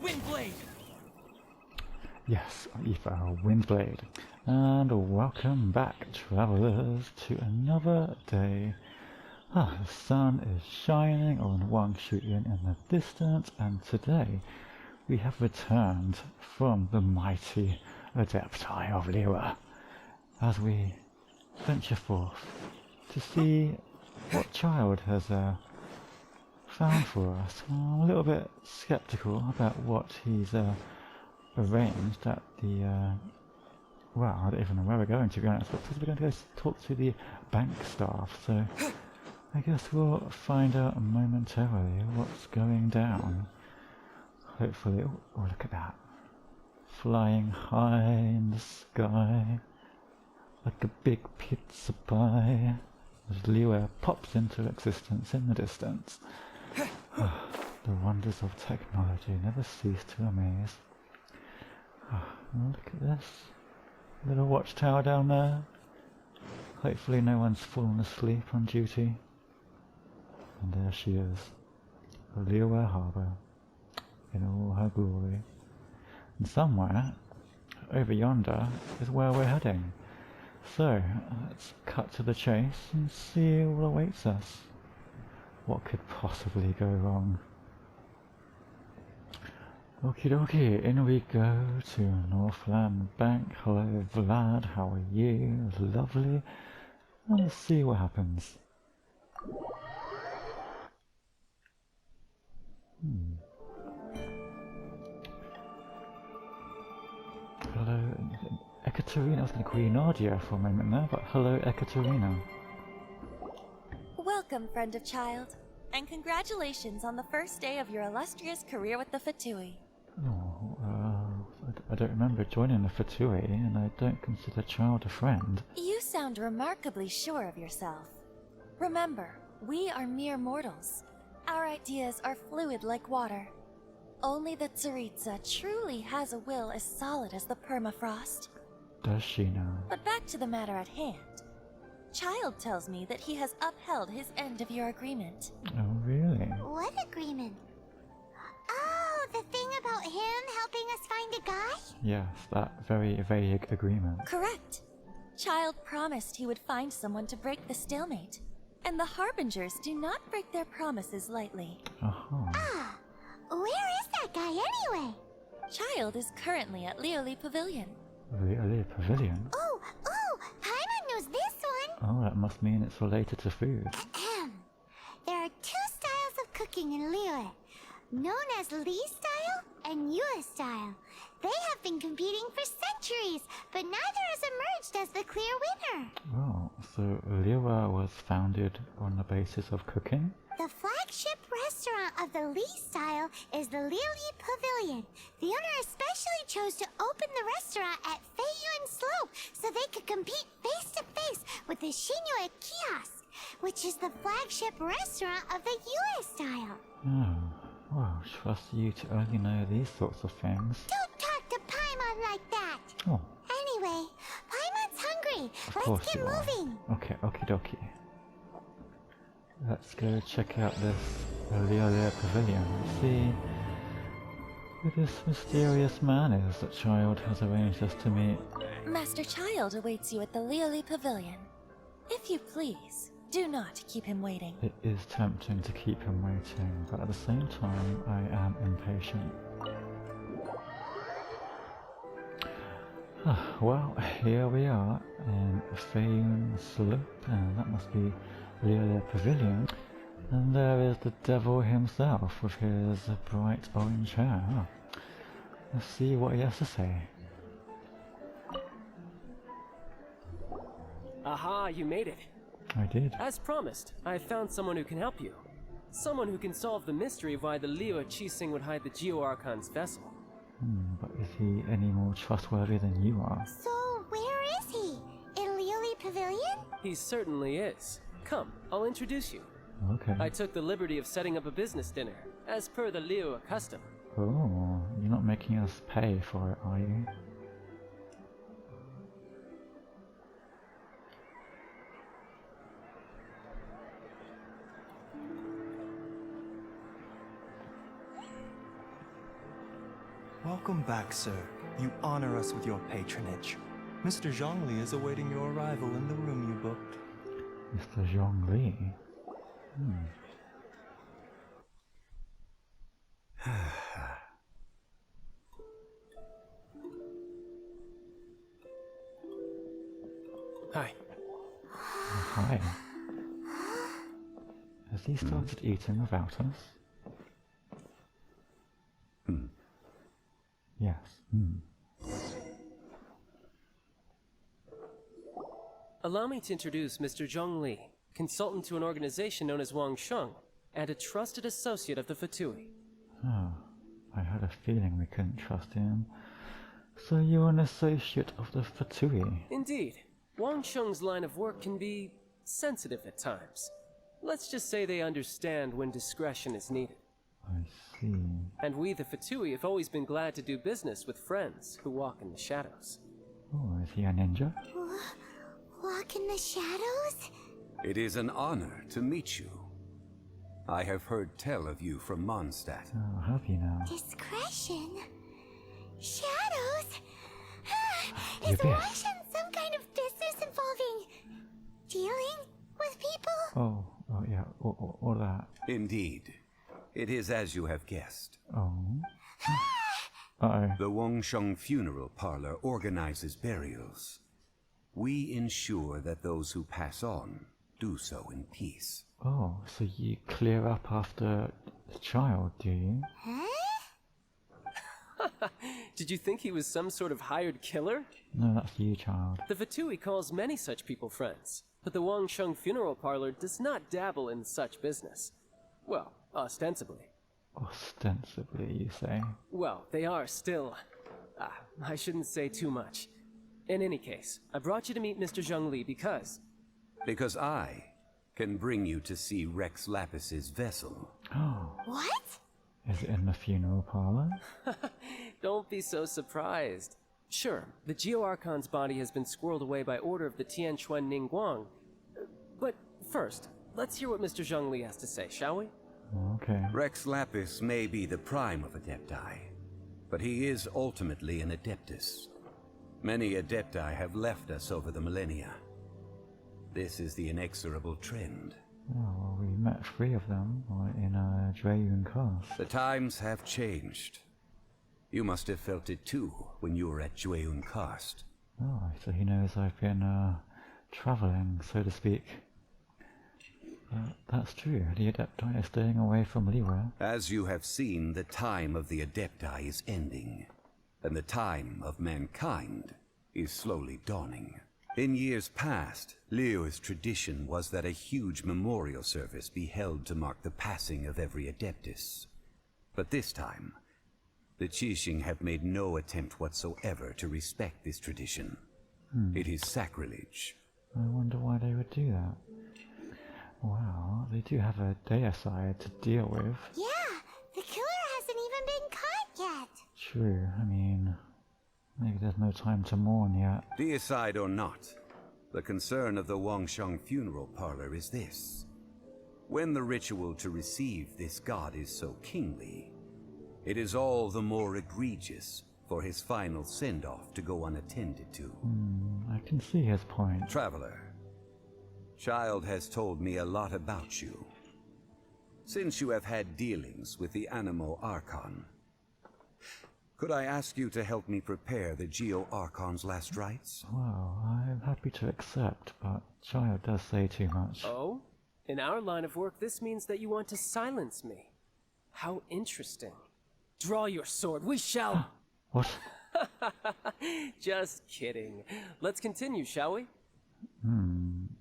Windblade! Yes, Aether, Windblade. And welcome back, travellers, to another day. The sun is shining on Wang Shuyan in the distance, and today we have returned from the mighty Adepti of Liyue as we venture forth to see what Childe has found for us. I'm a little bit sceptical about what he's arranged at the well, I don't even know where we're going, to be honest, but we're going to go talk to the bank staff, so I guess we'll find out momentarily what's going down. Hopefully. Oh, look at that, flying high in the sky like a big pizza pie as Liyue pops into existence in the distance. The wonders of technology never cease to amaze. Look at this little watchtower down there. Hopefully no one's fallen asleep on duty. And there she is, Liyue Harbour, in all her glory. And somewhere over yonder is where we're heading. So let's cut to the chase and see what awaits us. What could possibly go wrong? Okie dokie, in we go to Northland Bank. Hello Vlad, how are you? Lovely. And let's see what happens. Hello, Ekaterina. I was going to call you Nadia for a moment there, but hello Ekaterina. Welcome, friend of Childe, and congratulations on the first day of your illustrious career with the Fatui. I don't remember joining the Fatui, and I don't consider Childe a friend. You sound remarkably sure of yourself. Remember, we are mere mortals. Our ideas are fluid like water. Only the Tsaritsa truly has a will as solid as the permafrost. Does she now? But back to the matter at hand. Childe tells me that he has upheld his end of your agreement. Oh, really? What agreement? Oh, the thing about him helping us find a guy? Yes, that very vague agreement. Correct. Childe promised he would find someone to break the stalemate. And the Harbingers do not break their promises lightly. Ah, where is that guy anyway? Childe is currently at Liyue Pavilion. Liyue Pavilion? Oh, Paimon knows this one. Oh, that must mean it's related to food. There are two styles of cooking in Liyue, known as Li style and Yue style. They have been competing for centuries, but neither has emerged as the clear winner. Oh, so Liyue was founded on the basis of cooking? The flagship restaurant of the Li style is the Liyue Pavilion. The owner especially chose to open the restaurant at Feiyuan Slope so they could compete face to face with the Xinyue Kiosk, which is the flagship restaurant of the Yue style. Oh, well, trust you to only know these sorts of things. Don't talk to Paimon like that! Oh. Anyway, Paimon's hungry. Of Let's get you are. moving. Okay, okie dokie. Let's go check out this Liyue Pavilion and see who this mysterious man is that Childe has arranged us to meet. Master Childe awaits you at the Liyue Pavilion. If you please, do not keep him waiting. It is tempting to keep him waiting, but at the same time I am impatient. Well, here we are in Feiyuan Slope, and that must be Liyue Pavilion. And there is the devil himself with his bright orange hair. Let's see what he has to say. Aha, you made it. I did. As promised, I found someone who can help you. Someone who can solve the mystery of why the Liyue Qixing would hide the Geo-Archon's vessel. But is he any more trustworthy than you are? So, where is he? In Liyue Pavilion? He certainly is. Come, I'll introduce you. Okay. I took the liberty of setting up a business dinner, as per the Liyue custom. Oh, you're not making us pay for it, are you? Welcome back, sir. You honor us with your patronage. Mr. Zhong Li is awaiting your arrival in the room you booked. Mr. Zhong Li. Hi. Hi. Has he started eating without us? Yes. Allow me to introduce Mr. Zhong Li, consultant to an organization known as Wang Sheng, and a trusted associate of the Fatui. Oh, I had a feeling we couldn't trust him. So you're an associate of the Fatui? Indeed. Wang Sheng's line of work can be sensitive at times. Let's just say they understand when discretion is needed. I see. And we, the Fatui, have always been glad to do business with friends who walk in the shadows. Oh, is he a ninja? Walk in the shadows? It is an honor to meet you. I have heard tell of you from Mondstadt. Oh, have you now? Discretion? Shadows? You Is bet. Russian some kind of business involving dealing with people? Oh yeah, all that. Indeed. It is as you have guessed. Oh. Uh-oh. The Wangsheng Funeral Parlor organizes burials. We ensure that those who pass on do so in peace. Oh, so you clear up after the child, do you? Did you think he was some sort of hired killer? No, that's you, child. The Fatui calls many such people friends, but the Wang Sheng Funeral Parlor does not dabble in such business. Well, ostensibly. Ostensibly, you say? Well, they are still... I shouldn't say too much. In any case, I brought you to meet Mr. Zhong Li because... Because I can bring you to see Rex Lapis's vessel. Oh, What? is it in the funeral parlor? Don't be so surprised. Sure, the Geo-Archon's body has been squirreled away by order of the Tianquan Ningguang. But first, let's hear what Mr. Zhong Li has to say, shall we? Okay. Rex Lapis may be the prime of Adepti, but he is ultimately an Adeptus. Many Adepti have left us over the millennia. This is the inexorable trend. Oh, well, we met 3 of them in Drayun Cast. The times have changed. You must have felt it too when you were at Jueun Karst. Oh, so he knows I've been traveling, so to speak. That's true. The Adepti are staying away from Liyue. As you have seen, the time of the Adepti is ending, and the time of mankind is slowly dawning. In years past, Liyue's tradition was that a huge memorial service be held to mark the passing of every Adeptus. But this time, the Qixing have made no attempt whatsoever to respect this tradition. It is sacrilege. I wonder why they would do that. Wow, they do have a deicide to deal with. Yeah, the killer hasn't even been caught yet. True, I mean, maybe there's no time to mourn yet. Deicide or not, the concern of the Wangsheng Funeral Parlor is this. When the ritual to receive this god is so kingly, it is all the more egregious for his final send-off to go unattended to. I can see his point. Traveler, Childe has told me a lot about you. Since you have had dealings with the Animo Archon, could I ask you to help me prepare the Geo-Archon's last rites? Well, I'm happy to accept, but Child does say too much. Oh? In our line of work, this means that you want to silence me. How interesting. Draw your sword, we shall... What? Just kidding. Let's continue, shall we?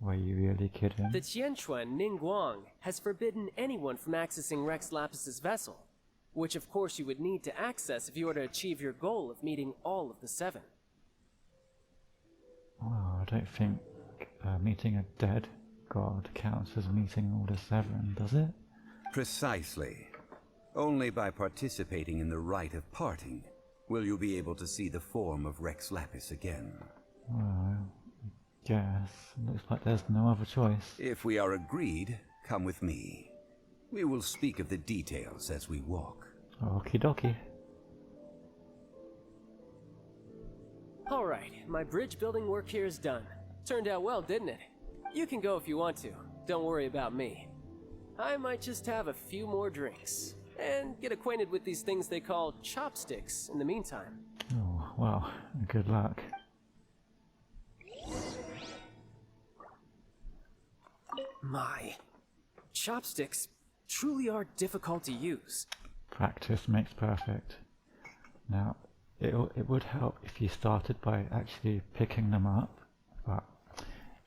Were you really kidding? The Tianquan Ningguang has forbidden anyone from accessing Rex Lapis's vessel, which of course you would need to access if you were to achieve your goal of meeting all of the 7. Well, I don't think meeting a dead god counts as meeting all the 7, does it? Precisely. Only by participating in the rite of parting will you be able to see the form of Rex Lapis again. Well, I guess. Looks like there's no other choice. If we are agreed, come with me. We will speak of the details as we walk. Okie dokie. Alright, my bridge building work here is done. Turned out well, didn't it? You can go if you want to. Don't worry about me. I might just have a few more drinks. And get acquainted with these things they call chopsticks in the meantime. Oh, well, good luck. My, chopsticks truly are difficult to use. Practice makes perfect. Now, it would help if you started by actually picking them up, but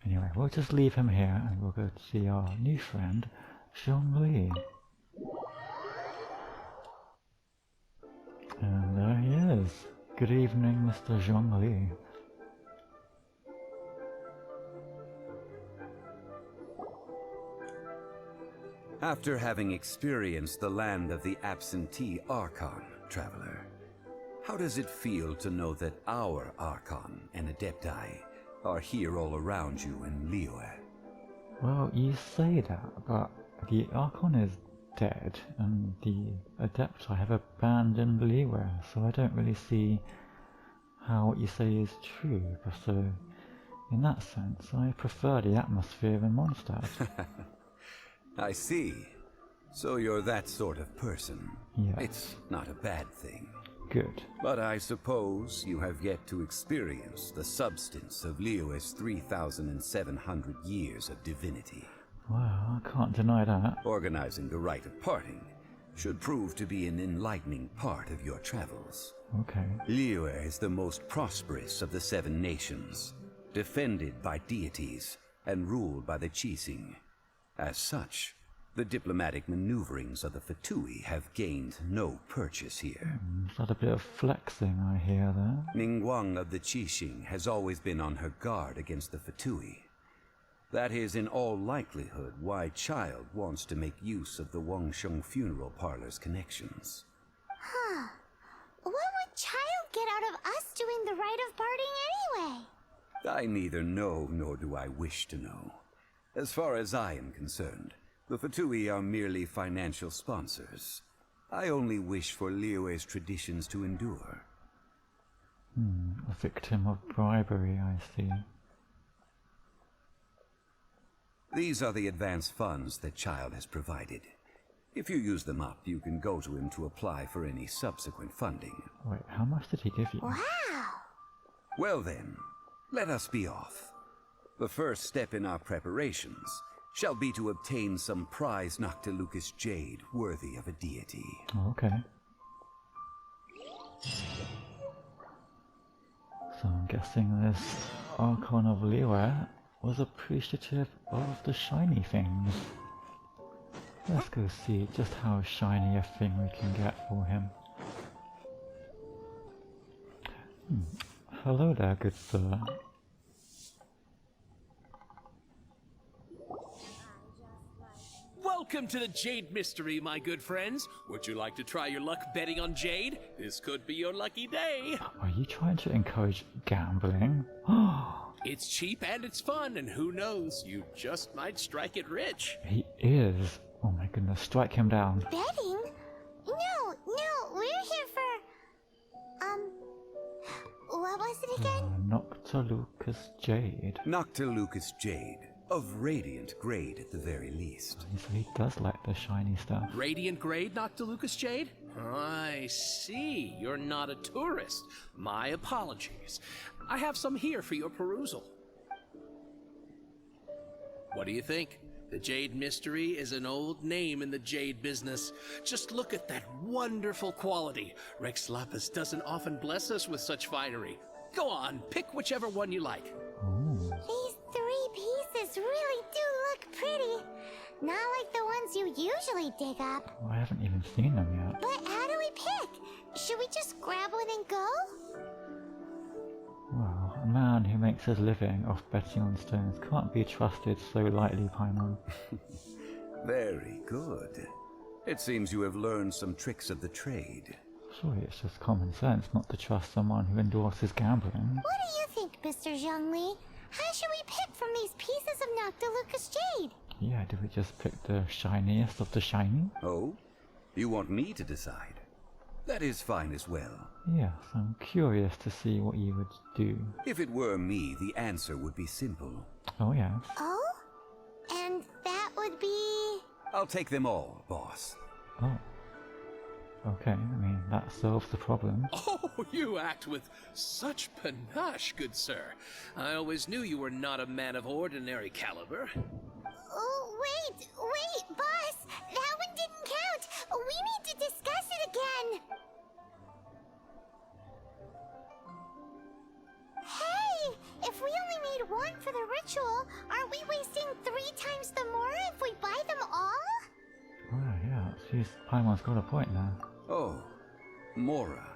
anyway, we'll just leave him here and we'll go to see our new friend, Zhong Li. And there he is. Good evening, Mr. Zhong Li. After having experienced the land of the absentee Archon, traveler, how does it feel to know that our Archon and Adepti are here all around you in Liyue? Well, you say that, but the Archon is dead, and the Adepti have abandoned Liyue, so I don't really see how what you say is true. So, in that sense, I prefer the atmosphere in Mondstadt. I see. So you're that sort of person. Yes. It's not a bad thing. Good. But I suppose you have yet to experience the substance of Liyue's 3,700 years of divinity. Well, I can't deny that. Organizing the rite of parting should prove to be an enlightening part of your travels. Okay. Liyue is the most prosperous of the 7 nations, defended by deities and ruled by the Qixing. As such, the diplomatic maneuverings of the Fatui have gained no purchase here. Is that a bit of flexing I hear there? Ningguang of the Qixing has always been on her guard against the Fatui. That is in all likelihood why Childe wants to make use of the Wangsheng funeral parlor's connections. Huh. What would Childe get out of us doing the rite of parting anyway? I neither know nor do I wish to know. As far as I am concerned, the Fatui are merely financial sponsors. I only wish for Liyue's traditions to endure. A victim of bribery, I see. These are the advance funds that Childe has provided. If you use them up, you can go to him to apply for any subsequent funding. Wait, how much did he give you? Wow. Well then, let us be off. The first step in our preparations shall be to obtain some prized Noctilucous jade worthy of a deity. Oh, okay. So I'm guessing this Archon of Liyue was appreciative of the shiny things. Let's go see just how shiny a thing we can get for him. Hello there, good sir. Welcome to the Jade Mystery, my good friends. Would you like to try your luck betting on Jade? This could be your lucky day. Are you trying to encourage gambling? It's cheap and it's fun, and who knows, you just might strike it rich. He is. Oh my goodness, strike him down. Betting? No, we're here for... what was it again? Noctilucous jade. Noctilucous jade, of radiant grade at the very least. So he does like the shiny stuff. Radiant grade Noctilucous jade? I see. You're not a tourist. My apologies. I have some here for your perusal. What do you think? The Jade Mystery is an old name in the jade business. Just look at that wonderful quality. Rex Lapis doesn't often bless us with such finery. Go on, pick whichever one you like. Ooh. These 3 pieces really do look pretty. Not like the ones you usually dig up. I haven't even seen them yet. But how do we pick? Should we just grab one and go? Well, a man who makes his living off betting on stones can't be trusted so lightly, Paimon. Very good. It seems you have learned some tricks of the trade. Surely it's just common sense not to trust someone who endorses gambling. What do you think, Mr. Zhong Li? How should we pick from these pieces of Noctilucous jade? Yeah, do we just pick the shiniest of the shiny? Oh? You want me to decide? That is fine as well. Yes, I'm curious to see what you would do. If it were me, the answer would be simple. Oh, yes. Oh? And that would be... I'll take them all, boss. Oh. Okay, I mean, that solves the problem. Oh, you act with such panache, good sir. I always knew you were not a man of ordinary caliber. Oh, wait, boss! That one didn't count! We need to discuss it again! Hey! If we only need one for the ritual, aren't we wasting 3 times the Mora if we buy them all? Oh, yeah, she's Paimon's got a point now. Oh, Mora.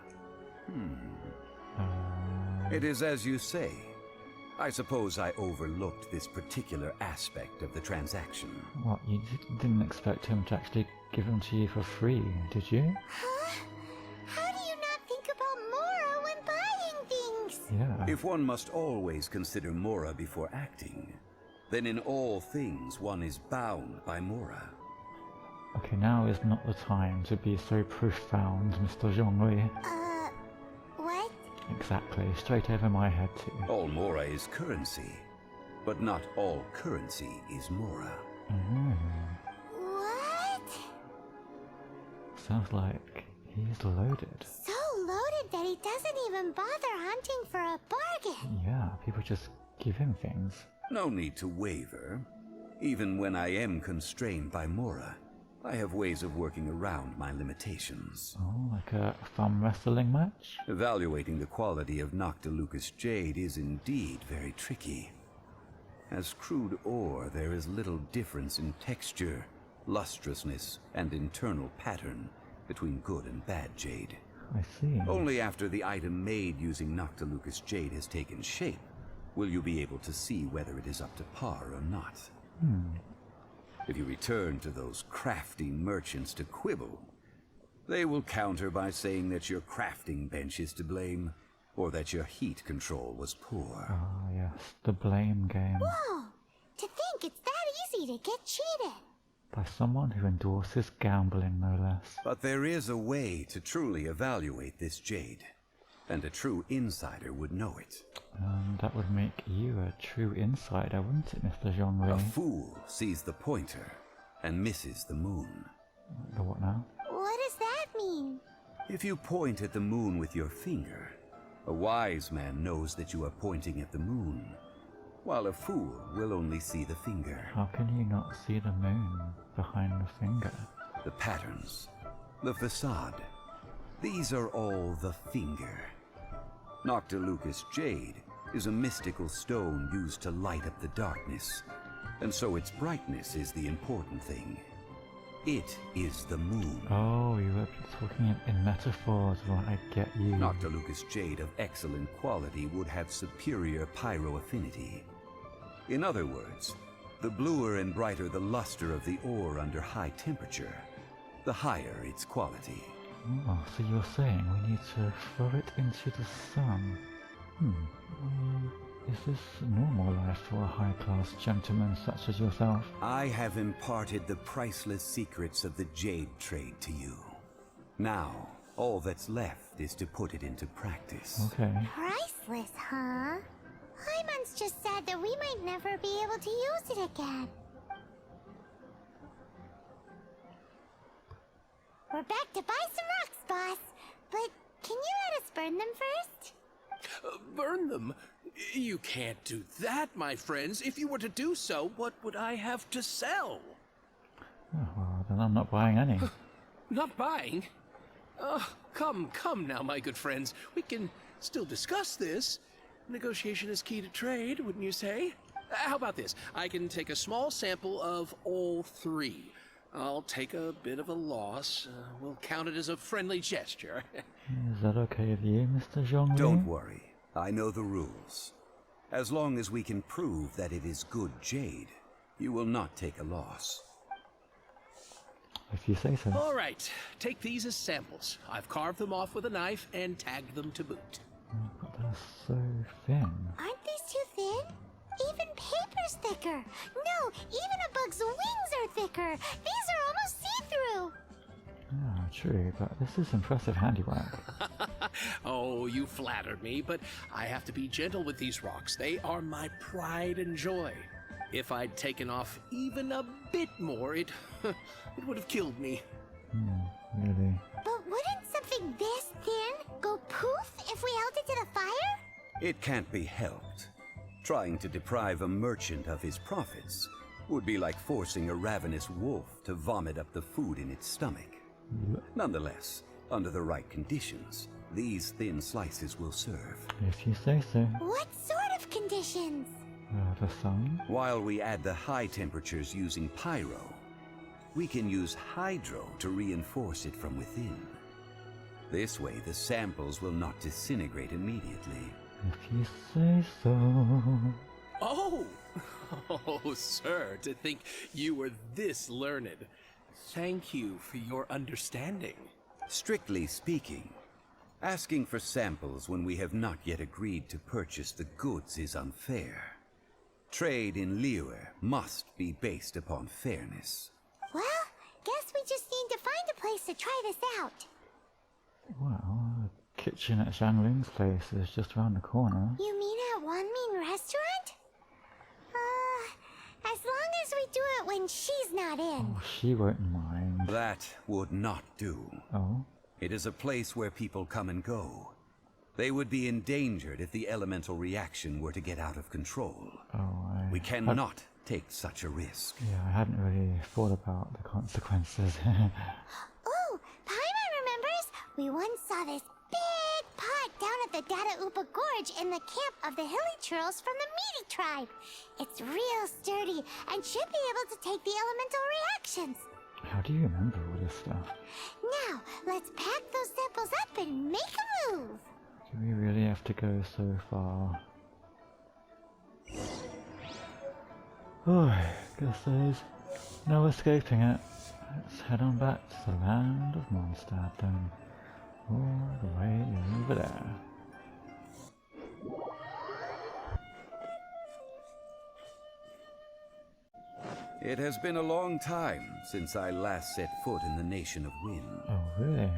It is as you say. I suppose I overlooked this particular aspect of the transaction. What, you didn't expect him to actually give them to you for free, did you? Huh? How do you not think about Mora when buying things? Yeah. If one must always consider Mora before acting, then in all things one is bound by Mora. Okay, now is not the time to be so profound, Mr. Zhong Li. What? Exactly, straight over my head too. All Mora is currency, but not all currency is Mora. What? Sounds like he's loaded. So loaded that he doesn't even bother hunting for a bargain. Yeah, people just give him things. No need to waver. Even when I am constrained by Mora, I have ways of working around my limitations. Oh, like a thumb wrestling match? Evaluating the quality of Noctilucous jade is indeed very tricky. As crude ore, there is little difference in texture, lustrousness, and internal pattern between good and bad jade. I see. Only after the item made using Noctilucous jade has taken shape will you be able to see whether it is up to par or not. If you return to those crafty merchants to quibble, they will counter by saying that your crafting bench is to blame, or that your heat control was poor. Ah, yes, the blame game. Whoa! To think it's that easy to get cheated. By someone who endorses gambling, no less. But there is a way to truly evaluate this jade, and a true insider would know it. That would make you a true insider, wouldn't it, Mr. Zhong Li? A fool sees the pointer and misses the moon. The what now? What does that mean? If you point at the moon with your finger, a wise man knows that you are pointing at the moon, while a fool will only see the finger. How can you not see the moon behind the finger? The patterns, the facade, these are all the finger. Noctilucous jade is a mystical stone used to light up the darkness, and so its brightness is the important thing. It is the moon. Oh, you were talking in metaphors, right? I get you. Noctilucous jade of excellent quality would have superior pyro-affinity. In other words, the bluer and brighter the luster of the ore under high temperature, the higher its quality. Oh, so you're saying we need to throw it into the sun? Is this normal life for a high-class gentleman such as yourself? I have imparted the priceless secrets of the jade trade to you. Now, all that's left is to put it into practice. Okay. Priceless, huh? Hyman's just said that we might never be able to use it again. We're back to buy some rocks, boss. But can you let us burn them first? Burn them? You can't do that, my friends. If you were to do so, what would I have to sell? Oh, well, then I'm not buying any. Not buying? Come now, my good friends. We can still discuss this. Negotiation is key to trade, wouldn't you say? How about this? I can take a small sample of all 3. I'll take a bit of a loss. We'll count it as a friendly gesture. Is that okay with you, Mr. Zhong Li? Don't worry, I know the rules. As long as we can prove that it is good jade, you will not take a loss. If you say so. All right, take these as samples. I've carved them off with a knife and tagged them to boot. Oh, but they're so thin. Aren't these too thin? Even paper's thicker. No, even a bug's wings are thicker. These are almost see-through. Yeah, true, but this is impressive handiwork. Oh, you flattered me, but I have to be gentle with these rocks. They are my pride and joy. If I'd taken off even a bit more, it would have killed me. Really? But wouldn't something this thin go poof if we held it to the fire? It can't be helped. Trying to deprive a merchant of his profits would be like forcing a ravenous wolf to vomit up the food in its stomach. Nonetheless, under the right conditions, these thin slices will serve. If you say so. What sort of conditions? The sun? While we add the high temperatures using pyro, we can use hydro to reinforce it from within. This way, the samples will not disintegrate immediately. If you say so. Oh! Oh, sir, to think you were this learned. Thank you for your understanding. Strictly speaking, asking for samples when we have not yet agreed to purchase the goods is unfair. Trade in Liyue must be based upon fairness. Well, guess we just need to find a place to try this out. Well, the kitchen at Zhang Ling's place is just around the corner. You mean at Wanmin Restaurant? As long as we do it when she's not in. Oh, she won't mind. That would not do. Oh? It is a place where people come and go. They would be endangered if the elemental reaction were to get out of control. We cannot take such a risk. Yeah, I hadn't really thought about the consequences. Oh, Paimon remembers. We once saw this big pot down at the Data Upa Gorge in the camp of the Hilly Churls from the Meaty tribe. It's real sturdy and should be able to take the elemental reactions. How do you remember all this stuff? Now, let's pack those samples up and make a move. Do we really have to go so far? Oh, I guess there's no escaping it. Let's head on back to the land of Mondstadt then. All the way over there. It has been a long time since I last set foot in the Nation of Wind. Oh, really?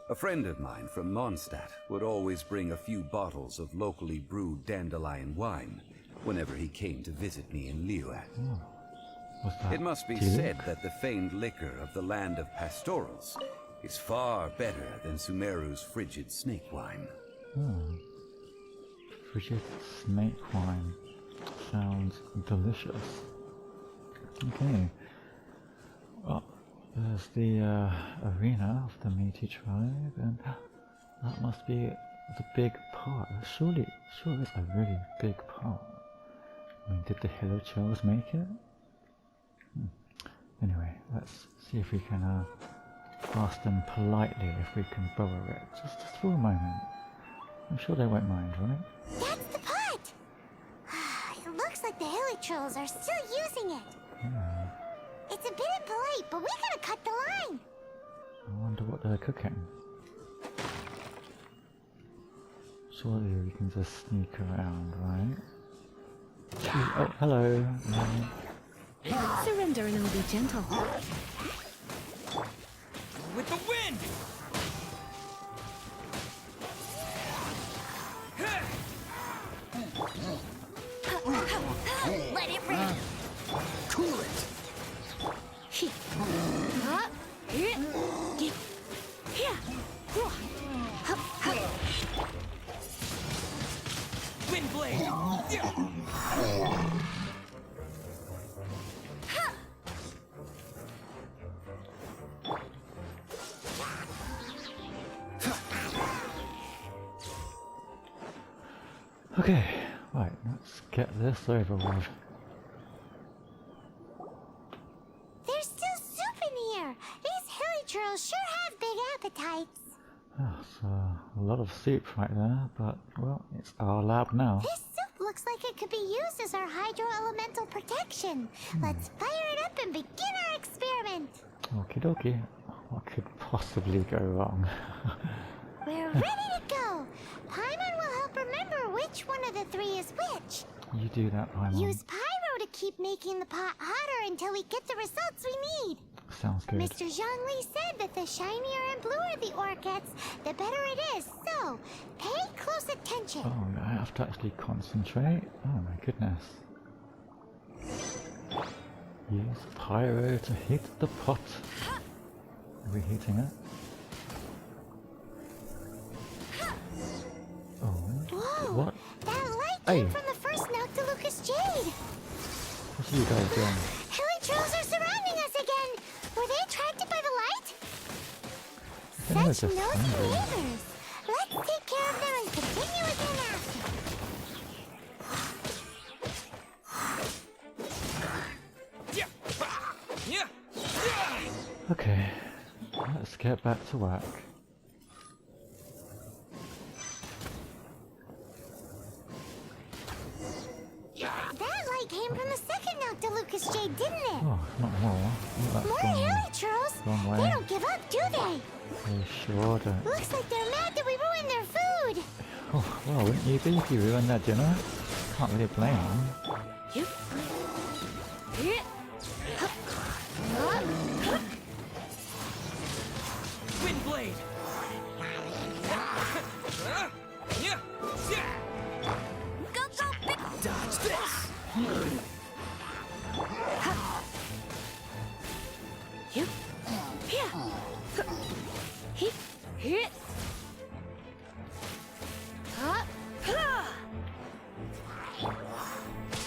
A friend of mine from Mondstadt would always bring a few bottles of locally brewed dandelion wine whenever he came to visit me in Liyue. Oh. What's that? It must be Childe? said that the famed liquor of the land of pastorals is far better than Sumeru's frigid snake wine. Oh. Frigid snake wine. Sounds delicious. Okay. Well, there's the arena of the Meaty tribe, and that must be the big pot. Sure, it's a really big pot. I mean, did the Hilly Churls make it? Anyway, let's see if we can ask them politely if we can borrow it. Just for a moment. I'm sure they won't mind, right? That's the pot! It looks like the Hilly Trolls are still using it. Yeah. It's a bit impolite, but we gotta cut the line. I wonder what they're cooking. Surely we can just sneak around, right? Oh, hello. Surrender and I'll be gentle. With the wind! Let it rip. Cool it! Wind blade! Okay, right, let's get this over with. There's still soup in here. These Hilly Trolls sure have big appetites. Oh, so a lot of soup right there, but, well, it's our lab now. This soup looks like it could be used as our hydro-elemental protection. Let's fire it up and begin our experiment. Okie dokie. What could possibly go wrong? We're ready to go. Paimon will help remember which one of the three is which. You do that, Paimon. Use pyro to keep making the pot hotter until we get the results we need. sounds good. Mr. Zhong Li said that the shinier and bluer the ore gets, the better it is. So, pay close attention. Oh, I have to actually concentrate? Oh my goodness. Use pyro to heat the pot. Are we heating it? Oh. Whoa! What? That light Hey. came from the first Noctilucous Jade. What are you guys doing? Helitrolls are surrounding us again. Were they attracted by the light? I think they're Such just nosy hungry. neighbors. Let's take care of them and continue again after. Okay, let's get back to work. That light came from the second Noctilucous Jade, didn't it? Oh, not more. Oh, that's More gone Helitrolls? wrong way. They don't give up, do they? They sure don't. Looks like they're mad that we ruined their food. Oh, well, wouldn't you be if you ruined their dinner? Can't really blame them. Wind blade. Go, go, big. Dodge this.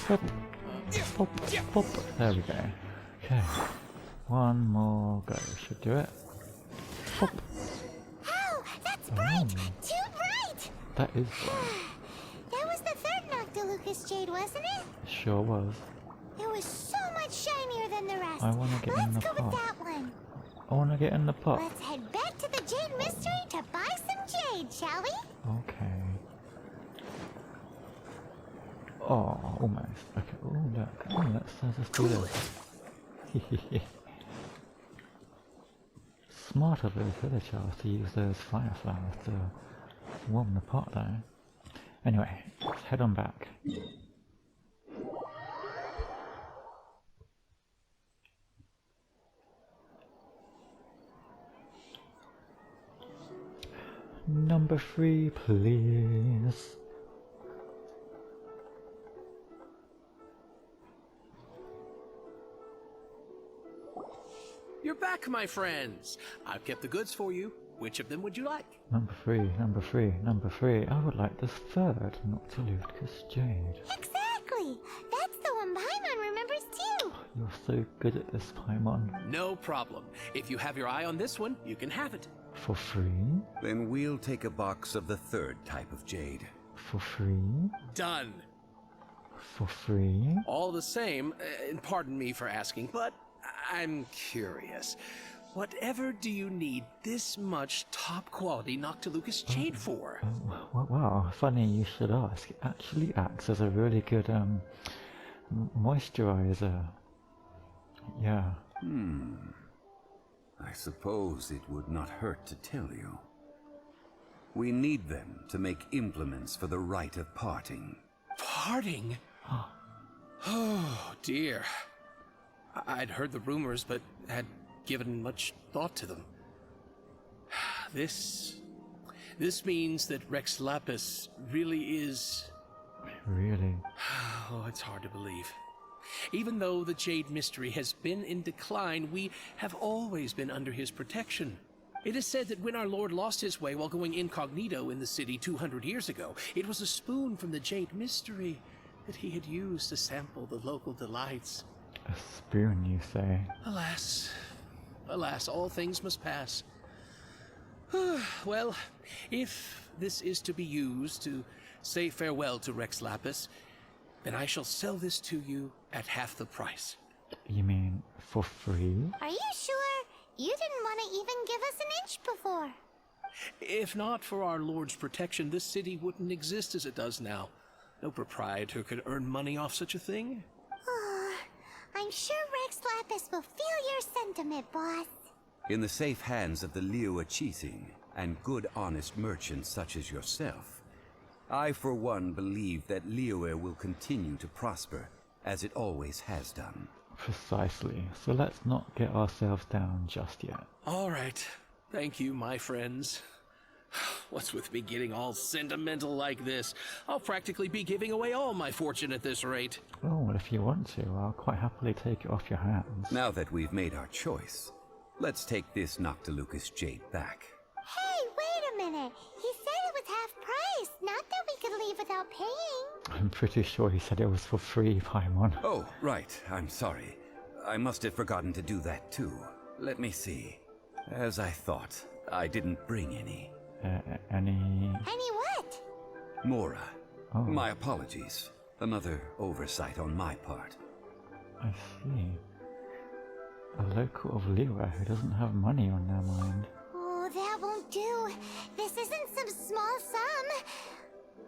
Pop, pop, pop. There we go. Okay. One more go. Should do it. Pop. Oh, that's bright! Too bright! That is bright. That was the third Noctilucous Jade, wasn't it? Sure was. It was so much shinier than the rest. I wanna get in Let's the go with pot. that one. I want to get in the pot. Let's head back to the Jade Mystery to buy some jade, shall we? Okay. Oh, almost. Okay. Oh, look. Oh, let's just do this. Smart of those villagers to use those fire flowers to warm the pot, though. Anyway, let's head on back. Number 3, please. You're back, my friends. I've kept the goods for you. Which of them would you like? Number 3, number 3, number 3. I would like the third Noctilucous Jade. Exactly! That's the one Paimon remembers too! You're so good at this, Paimon. No problem. If you have your eye on this one, you can have it. For free? Then we'll take a box of the third type of jade. For free? Done. For free? All the same, and pardon me for asking, but I'm curious. Whatever do you need this much top-quality Noctilucous Jade for? Wow, funny you should ask. It actually acts as a really good moisturizer. Yeah. I suppose it would not hurt to tell you. We need them to make implements for the rite of parting. Parting? Oh, dear. I'd heard the rumors, but had given much thought to them. This means that Rex Lapis really is... Really? Oh, it's hard to believe. Even though the Jade Mystery has been in decline, we have always been under his protection. It is said that when our Lord lost his way while going incognito in the city 200 years ago, it was a spoon from the Jade Mystery that he had used to sample the local delights. A spoon, you say? Alas, alas, all things must pass. Well, if this is to be used to say farewell to Rex Lapis, then I shall sell this to you at half the price. You mean for free? Are you sure? You didn't want to even give us an inch before. If not for our Lord's protection, this city wouldn't exist as it does now. No proprietor could earn money off such a thing. I'm sure Rex Lapis will feel your sentiment, boss. In the safe hands of the Liu Achiting and good honest merchants such as yourself, I for one believe that Liyue will continue to prosper as it always has done. Precisely. So let's not get ourselves down just yet. All right. Thank you, my friends. What's with me getting all sentimental like this? I'll practically be giving away all my fortune at this rate. Oh, well, if you want to, I'll quite happily take it off your hands. Now that we've made our choice, let's take this Noctilucus jade back. Hey, wait a minute. He said it was half price, not that we could leave without paying. I'm pretty sure he said it was for free, Paimon. Oh, right. I'm sorry. I must have forgotten to do that too. Let me see. As I thought, I didn't bring any. Any... Any what? Mora. Oh. My apologies. Another oversight on my part. I see. A local of Liyue who doesn't have money on their mind. Oh, that won't do. This isn't some small sum.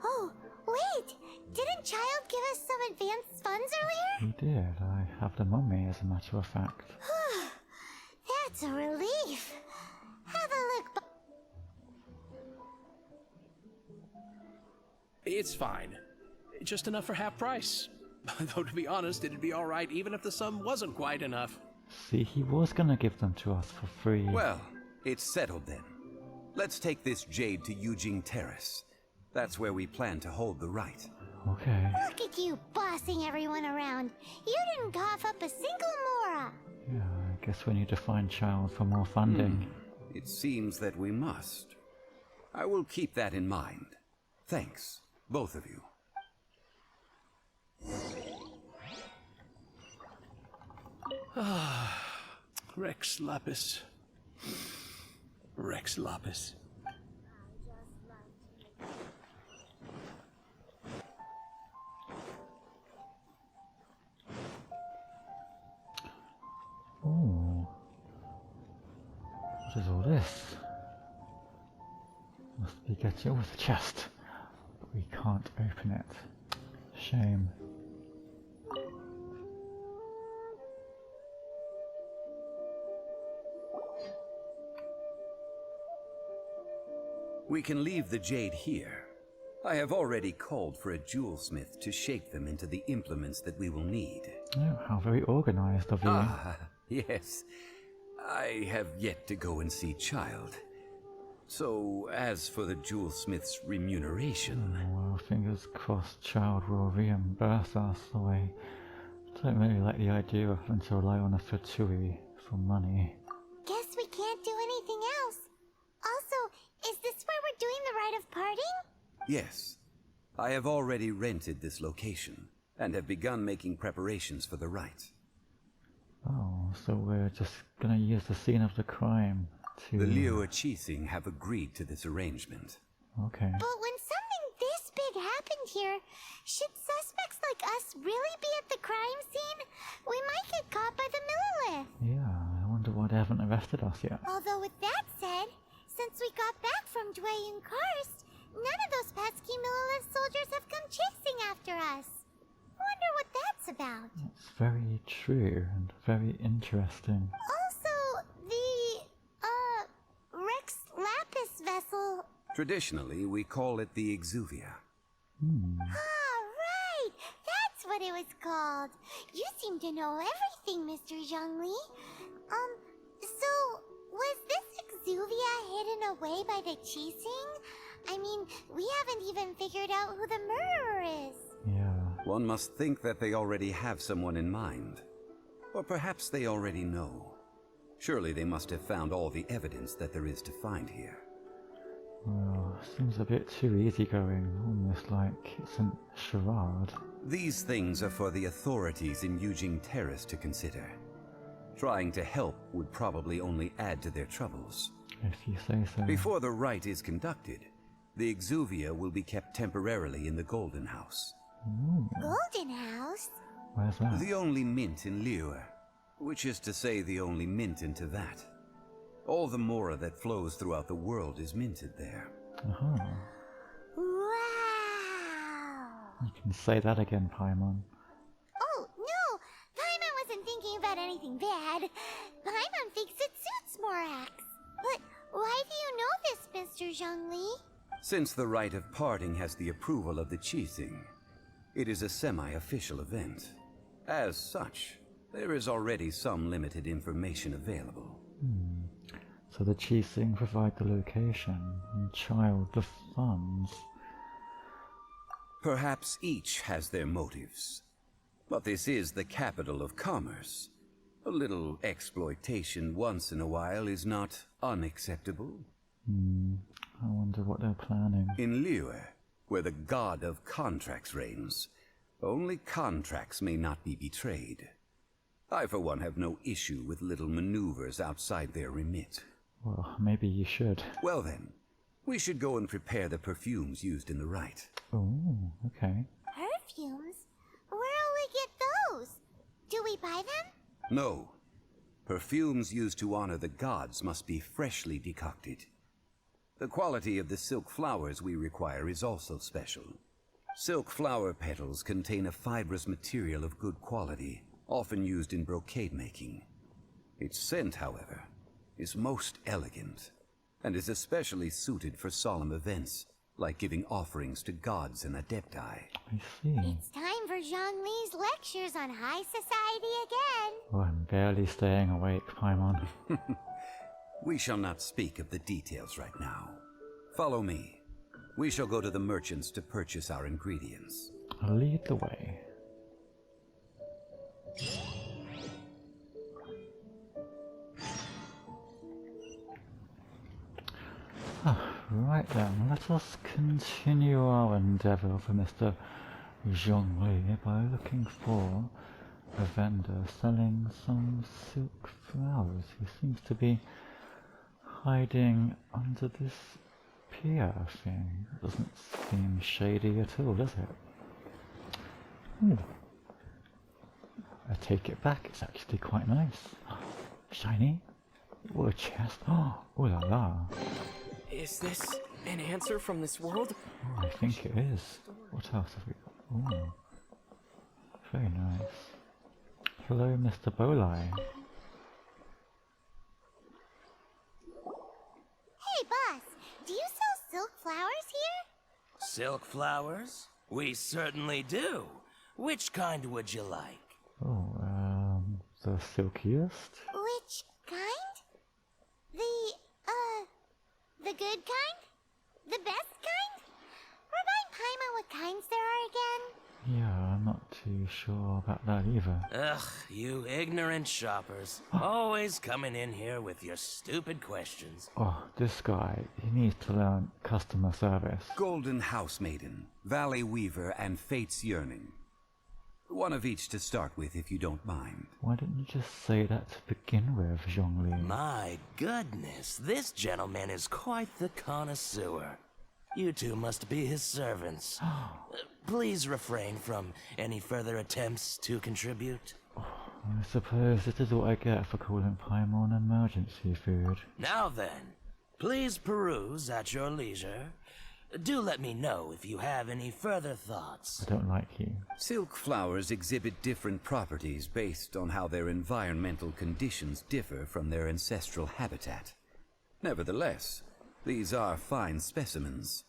Oh, wait! Didn't Childe give us some advanced funds earlier? He did. I have them on me, as a matter of fact. That's a relief. Have a look. It's fine. Just enough for half price. Though to be honest, it'd be alright even if the sum wasn't quite enough. See, he was gonna give them to us for free. Well, it's settled then. Let's take this jade to Yujing Terrace. That's where we plan to hold the rite. Okay. Look at you bossing everyone around. You didn't cough up a single mora. Yeah, I guess we need to find Childe for more funding. It seems that we must. I will keep that in mind. Thanks, both of you. Rex Lapis. Rex Lapis. Ooh. What is all this? Must be getting over the chest. But we can't open it. Shame. We can leave the jade here. I have already called for a jewelsmith to shape them into the implements that we will need. Oh, how very organized of you. Ah, yes. I have yet to go and see Childe. So, as for the jewelsmith's remuneration... Well, fingers crossed Childe will reimburse us, though I don't really like the idea of having to rely on a fatui for money. Guess we can't do anything else. Also, is this where we're doing the rite of parting? Yes. I have already rented this location, and have begun making preparations for the rite. Oh, so we're just gonna use the scene of the crime to... The Liyue Qixing have agreed to this arrangement. Okay. But when something this big happened here, should suspects like us really be at the crime scene? We might get caught by the Millilith. Yeah, I wonder why they haven't arrested us yet. Although with that said, since we got back from Dwayne Karst, none of those pesky Millilith soldiers have come chasing after us. Wonder what that's about. It's very true and very interesting. Also, the, Rex Lapis vessel. Traditionally, we call it the Exuvia. Ah, right! That's what it was called. You seem to know everything, Mr. Zhong Li. So, was this Exuvia hidden away by the Qixing? I mean, we haven't even figured out who the murderer is. Yeah. One must think that they already have someone in mind. Or perhaps they already know. Surely they must have found all the evidence that there is to find here. Well, seems a bit too easygoing, almost like it's a charade. These things are for the authorities in Yujing Terrace to consider. Trying to help would probably only add to their troubles. If you say so. Before the rite is conducted, the Exuvia will be kept temporarily in the Golden House. Golden House? Where's that? The only mint in Liyue, which is to say the only mint into that. All the mora that flows throughout the world is minted there. Aha. Wow! You can say that again, Paimon. Oh, no! Paimon wasn't thinking about anything bad. Paimon thinks it suits Morax. But why do you know this, Mr. Zhong Li? Since the rite of parting has the approval of the Qixing, it is a semi-official event. As such, there is already some limited information available. So the Qixing provide the location, and Childe the funds. Perhaps each has their motives. But this is the capital of commerce. A little exploitation once in a while is not unacceptable. I wonder what they're planning. In Liyue, where the god of contracts reigns, only contracts may not be betrayed. I, for one, have no issue with little maneuvers outside their remit. Well, maybe you should. Well then, we should go and prepare the perfumes used in the rite. Oh, okay. Perfumes? Where'll we get those? Do we buy them? No. Perfumes used to honor the gods must be freshly decocted. The quality of the silk flowers we require is also special. Silk flower petals contain a fibrous material of good quality, often used in brocade making. Its scent, however, is most elegant, and is especially suited for solemn events, like giving offerings to gods and adepti. I see. It's time for Zhong Li's lectures on high society again. Oh, I'm barely staying awake, Paimon. We shall not speak of the details right now. Follow me. We shall go to the merchants to purchase our ingredients. I'll lead the way. Right then, let us continue our endeavour for Mr. Zhong Li by looking for a vendor selling some silk flowers who seems to be hiding under this pier thing. Doesn't seem shady at all, does it? Ooh. I take it back, it's actually quite nice. Shiny? Oh, a chest. Oh la la. Is this an answer from this world? Oh, I think it is. What else have we got? Oh, very nice. Hello, Mr. Bolai. Hey, boss, do you sell silk flowers here? Silk flowers? We certainly do. Which kind would you like? Oh, the silkiest? Which kind? The good kind? The best kind? Remind Paimon what kinds there are again? Yeah, I'm not too sure about that either. Ugh, you ignorant shoppers. Always coming in here with your stupid questions. Oh, this guy, he needs to learn customer service. Golden Housemaiden, Valley Weaver, and Fate's Yearning. One of each to start with, if you don't mind. Why didn't you just say that to begin with, Zhong Li? My goodness, this gentleman is quite the connoisseur. You two must be his servants. Please refrain from any further attempts to contribute. I suppose this is what I get for calling Paimon emergency food. Now then, please peruse at your leisure. Do let me know if you have any further thoughts. I don't like you. Silk flowers exhibit different properties based on how their environmental conditions differ from their ancestral habitat. Nevertheless, these are fine specimens,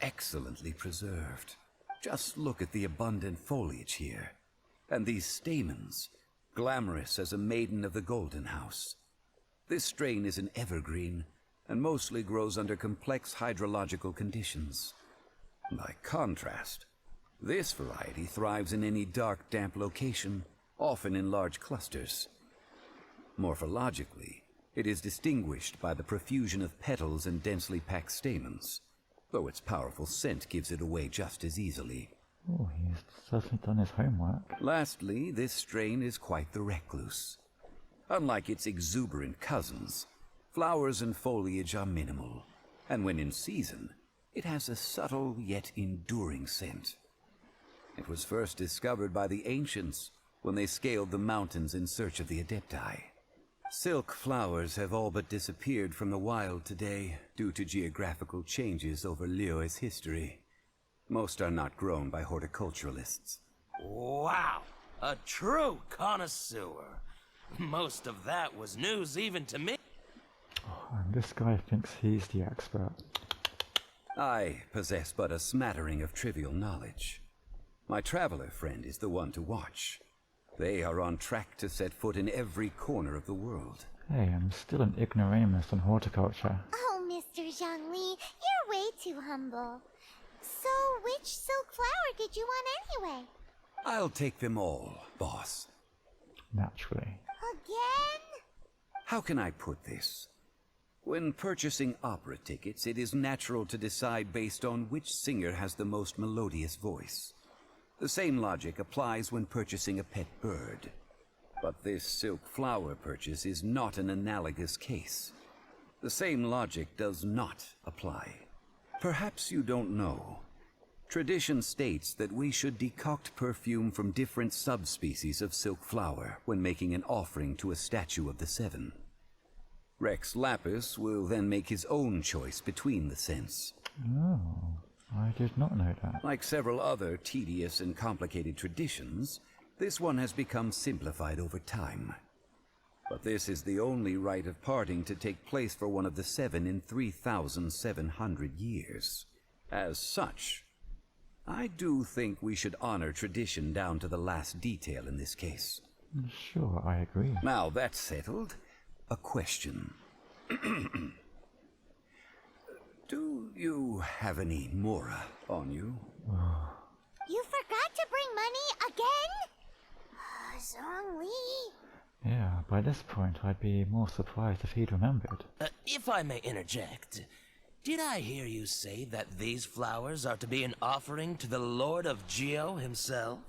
excellently preserved. Just look at the abundant foliage here, and these stamens, glamorous as a maiden of the Golden House. This strain is an evergreen, and mostly grows under complex hydrological conditions. By contrast, this variety thrives in any dark, damp location, often in large clusters. Morphologically, it is distinguished by the profusion of petals and densely packed stamens, though its powerful scent gives it away just as easily. Oh, he's certainly done his homework. Lastly, this strain is quite the recluse. Unlike its exuberant cousins, flowers and foliage are minimal, and when in season, it has a subtle yet enduring scent. It was first discovered by the ancients when they scaled the mountains in search of the adepti. Silk flowers have all but disappeared from the wild today due to geographical changes over Liyue's history. Most are not grown by horticulturalists. Wow, a true connoisseur. Most of that was news even to me. Oh, and this guy thinks he's the expert. I possess but a smattering of trivial knowledge. My traveler friend is the one to watch. They are on track to set foot in every corner of the world. Hey, I'm still an ignoramus on horticulture. Oh, Mr. Zhong Li, you're way too humble. So, which silk flower did you want anyway? I'll take them all, boss. Naturally. Again? How can I put this? When purchasing opera tickets, it is natural to decide based on which singer has the most melodious voice. The same logic applies when purchasing a pet bird. But this silk flower purchase is not an analogous case. The same logic does not apply. Perhaps you don't know. Tradition states that we should decoct perfume from different subspecies of silk flower when making an offering to a statue of the seven. Rex Lapis will then make his own choice between the scents. Oh, I did not know that. Like several other tedious and complicated traditions, this one has become simplified over time. But this is the only rite of parting to take place for one of the seven in 3,700 years. As such, I do think we should honor tradition down to the last detail in this case. Sure, I agree. Now that's settled, a question. Do you have any Mora on you? You forgot to bring money again? Zhong Li. Yeah, by this point I'd be more surprised if he'd remembered. If I may interject, did I hear you say that these flowers are to be an offering to the Lord of Geo himself?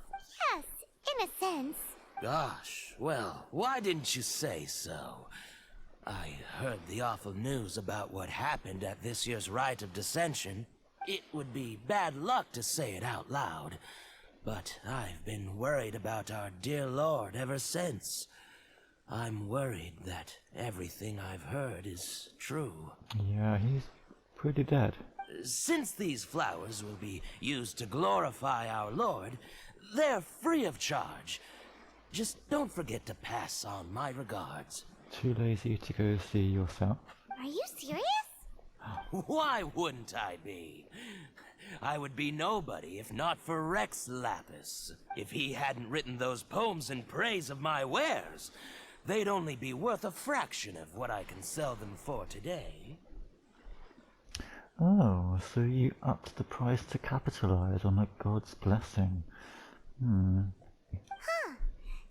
Yes, in a sense. Gosh, well, why didn't you say so? I heard the awful news about what happened at this year's Rite of Dissension. It would be bad luck to say it out loud, but I've been worried about our dear Lord ever since. I'm worried that everything I've heard is true. Yeah, he's pretty dead. Since these flowers will be used to glorify our Lord, they're free of charge. Just don't forget to pass on my regards. Too lazy to go see yourself? Are you serious? Why wouldn't I be? I would be nobody if not for Rex Lapis. If he hadn't written those poems in praise of my wares, they'd only be worth a fraction of what I can sell them for today. Oh, so you upped the price to capitalize on a god's blessing. Huh.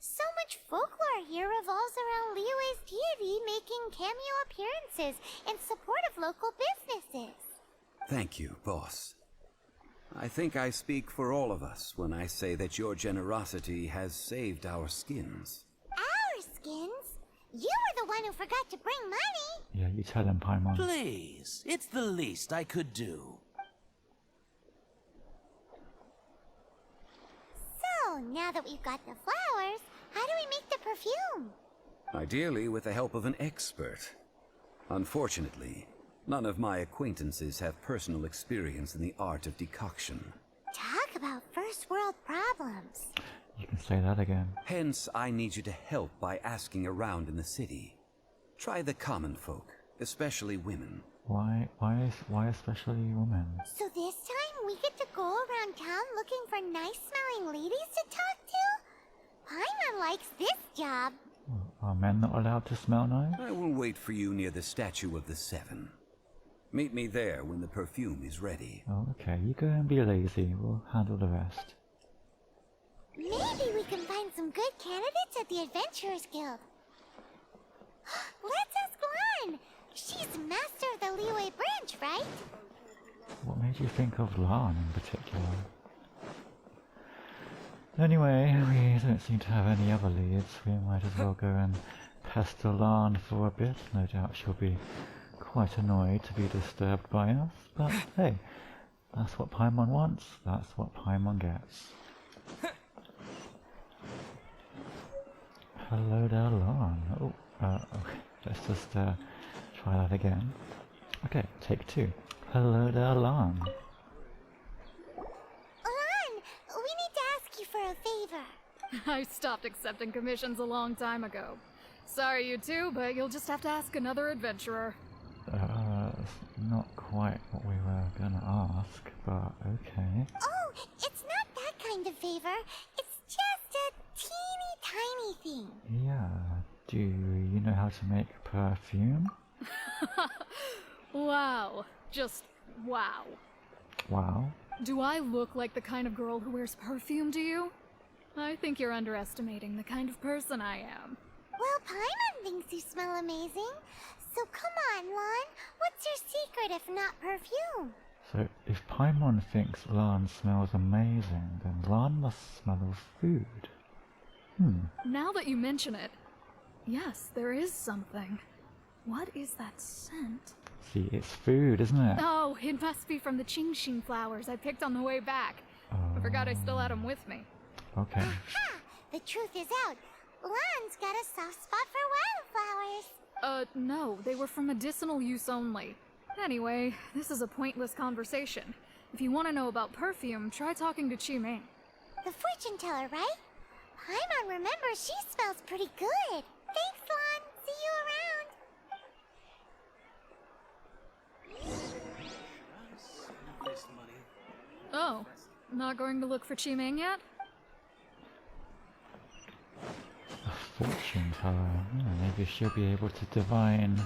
So much folklore here revolves around Liyue's deity making cameo appearances in support of local businesses. Thank you, boss. I think I speak for all of us when I say that your generosity has saved our skins. Our skins? You were the one who forgot to bring money. Yeah, you tell him, Paimon. Please, it's the least I could do. So, now that we've got the flowers, how do we make the perfume? Ideally with the help of an expert. Unfortunately, none of my acquaintances have personal experience in the art of decoction. Talk about first world problems. You can say that again. Hence, I need you to help by asking around in the city. Try the common folk, especially women. Why especially women? So this time we get to go around town looking for nice-smelling ladies to talk to? Paimon likes this job. Are men not allowed to smell nice? I will wait for you near the statue of the Seven. Meet me there when the perfume is ready. Oh, okay, you go and be lazy. We'll handle the rest. Maybe we can find some good candidates at the Adventurers Guild. Let's ask Lan. She's master of the Liyue branch, right? What made you think of Lan in particular? Anyway, we don't seem to have any other leads. We might as well go and pester Lan for a bit. No doubt she'll be quite annoyed to be disturbed by us. But hey, that's what Paimon wants. That's what Paimon gets. Hello there, Lan. Oh, okay. Let's just try that again. Okay, take two. Hello there, Lan. Lan, we need to ask you for a favor. I stopped accepting commissions a long time ago. Sorry, you two, but you'll just have to ask another adventurer. It's not quite what we were gonna ask, but okay. Oh, it's not that kind of favor. It's just a teeny how to make perfume. Wow. Just wow. Wow. Do I look like the kind of girl who wears perfume to you? I think you're underestimating the kind of person I am. Well, Paimon thinks you smell amazing. So come on, Lon. What's your secret if not perfume? So if Paimon thinks Lan smells amazing, then Lan must smell of food. Now that you mention it, yes, there is something. What is that scent? See, it's food, isn't it? Oh, it must be from the Qingxin flowers I picked on the way back. I forgot I still had them with me. Okay. Aha! The truth is out. Lon's got a soft spot for wildflowers. No, they were for medicinal use only. Anyway, this is a pointless conversation. If you want to know about perfume, try talking to Qiming. The fortune teller, right? Paimon remembers she smells pretty good. Thanks, Lon. See you around. Oh, not going to look for Qiming yet? A fortune teller. Maybe she'll be able to divine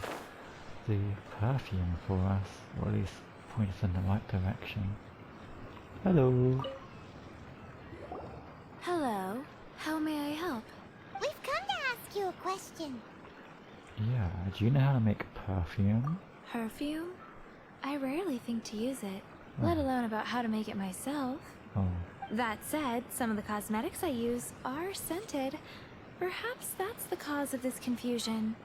the perfume for us, or at least point us in the right direction. Hello. Hello. How may I help? We've come to ask you a question. Yeah, do you know how to make perfume? Perfume? I rarely think to use it, let alone about how to make it myself. Oh, That said, some of the cosmetics I use are scented. Perhaps that's the cause of this confusion.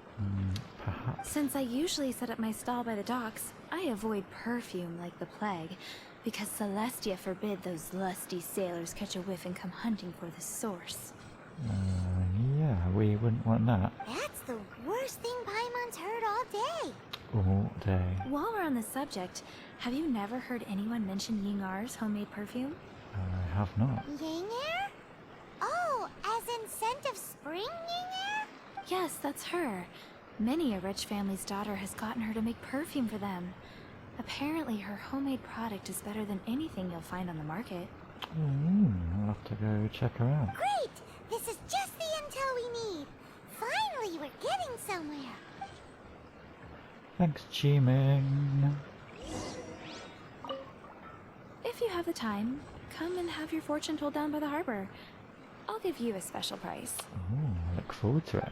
perhaps. Since I usually set up my stall by the docks, I avoid perfume like the plague, because Celestia forbid those lusty sailors catch a whiff and come hunting for the source. Yeah, we wouldn't want that That's the worst thing Paimon's heard all day. all day. While we're on the subject, have you never heard anyone mention Yingar's homemade perfume? I have not. Yingar? Oh, as in scent of spring, Yingar? Yes, that's her. Many a rich family's daughter has gotten her to make perfume for them. Apparently, her homemade product is better than anything you'll find on the market. I'll have to go check her out. Great! This is just the intel we need. Finally, we're getting somewhere. Thanks, Qiming. If you have the time, come and have your fortune told down by the harbor. I'll give you a special price. I look forward to it.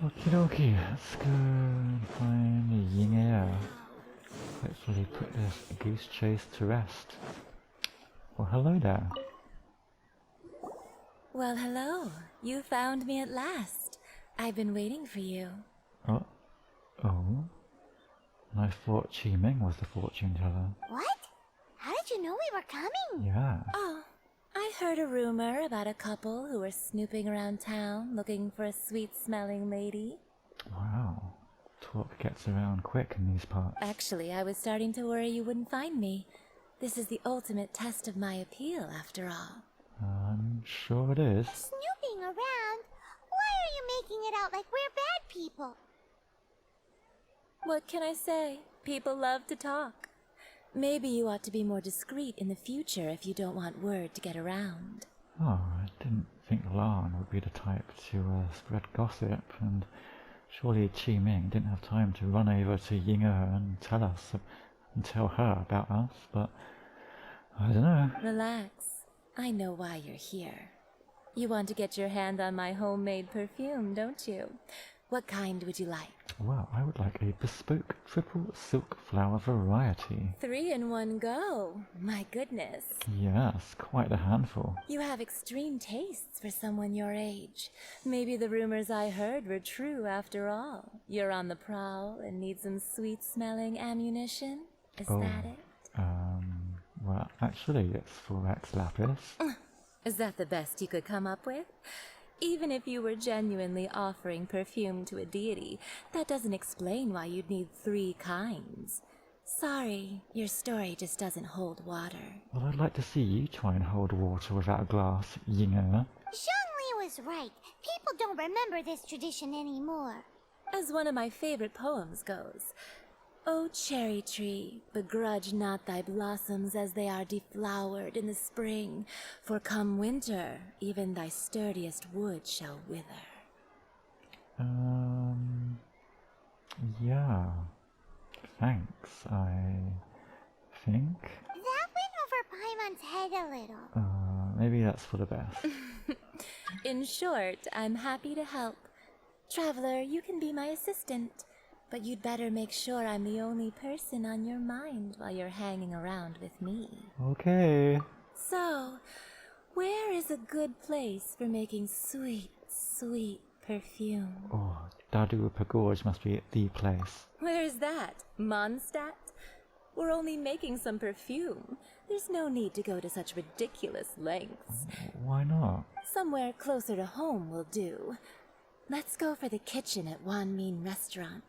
Okie dokie, let's go and find Ying. Hopefully put this goose chase to rest. Well, hello there. Well, hello. You found me at last. I've been waiting for you. Oh. I thought Qiming was the fortune teller. What? How did you know we were coming? Yeah. Oh, I heard a rumor about a couple who were snooping around town looking for a sweet-smelling lady. Wow. Talk gets around quick in these parts. Actually, I was starting to worry you wouldn't find me. This is the ultimate test of my appeal, after all. I'm sure it is. Snooping around? Why are you making it out like we're bad people? What can I say? People love to talk. Maybe you ought to be more discreet in the future if you don't want word to get around. Oh, I didn't think Lan would be the type to spread gossip, and surely Qiming didn't have time to run over to Ying'er and tell her about us, but I don't know. Relax. I know why you're here. You want to get your hand on my homemade perfume, don't you? What kind would you like? Well, I would like a bespoke triple silk flower variety. 3 in one go. My goodness. Yes, quite a handful. You have extreme tastes for someone your age. Maybe the rumors I heard were true after all. You're on the prowl and need some sweet-smelling ammunition? Is that it? Well, actually, it's 4x lapis. Is that the best you could come up with? Even if you were genuinely offering perfume to a deity, that doesn't explain why you'd need 3 kinds. Sorry, your story just doesn't hold water. Well, I'd like to see you try and hold water without a glass, Ying'er. Zhong Li was right. People don't remember this tradition anymore. As one of my favorite poems goes, O cherry tree, begrudge not thy blossoms as they are deflowered in the spring, for come winter, even thy sturdiest wood shall wither. Yeah. Thanks, I think. That went over Paimon's head a little. Maybe that's for the best. In short, I'm happy to help. Traveler, you can be my assistant, but you'd better make sure I'm the only person on your mind while you're hanging around with me. Okay. So, where is a good place for making sweet, sweet perfume? Oh, Dadupa Gorge must be the place. Where's that? Mondstadt? We're only making some perfume. There's no need to go to such ridiculous lengths. Why not? Somewhere closer to home will do. Let's go for the kitchen at Wan Min Restaurant.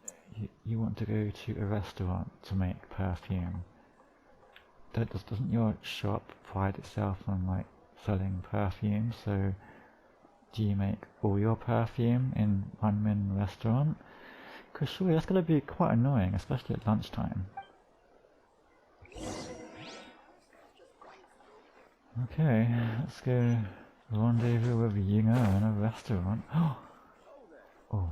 You want to go to a restaurant to make perfume? Doesn't your shop pride itself on, like, selling perfume? So, do you make all your perfume in Wan Min Restaurant? Because surely that's going to be quite annoying, especially at lunchtime. Okay, let's go rendezvous with Yingo in a restaurant. Oh,